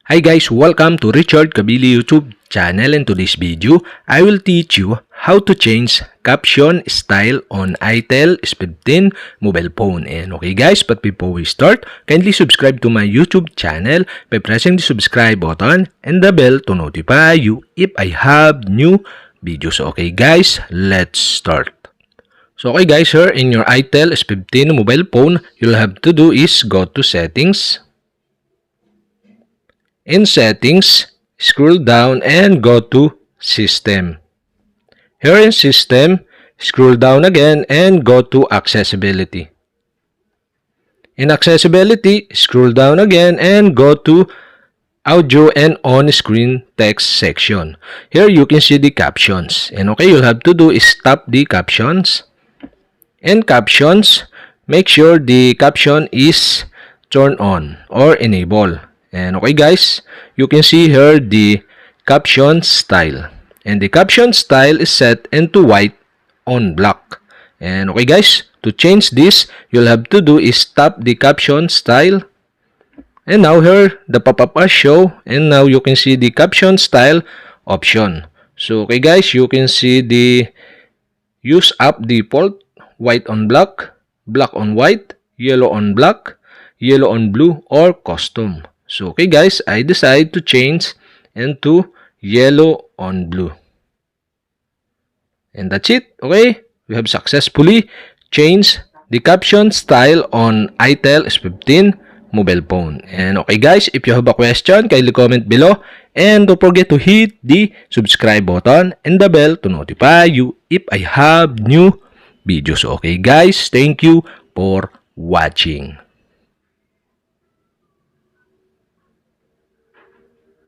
Hi guys, welcome to Richard Cabile YouTube channel. In today's video, I will teach you how to change caption style on itel S15 mobile phone. And okay guys, but before we start, kindly subscribe to my YouTube channel by pressing the subscribe button and the bell to notify you if I have new videos. Okay guys, let's start. So okay guys, here in your itel S15 mobile phone, you'll have to do is go to settings. In settings, scroll down and go to system. Here in system, scroll down again and go to accessibility. In accessibility, scroll down again and go to audio and on-screen text section. Here you can see the captions. And okay, you'll have to do is tap the captions. In captions, make sure the caption is turned on or enable. And okay guys, you can see here the caption style. And the caption style is set into white on black. And okay guys, to change this, you'll have to do is tap the caption style. And now here, the pop-up will show. And now you can see the caption style option. So okay guys, you can see the use up default, white on black, black on white, yellow on black, yellow on blue, or custom. So okay guys, I decide to change into yellow on blue. And that's it. Okay, we have successfully changed the caption style on itel S15 mobile phone. And okay guys, if you have a question, kindly comment below. And don't forget to hit the subscribe button and the bell to notify you if I have new videos. Okay guys, thank you for watching.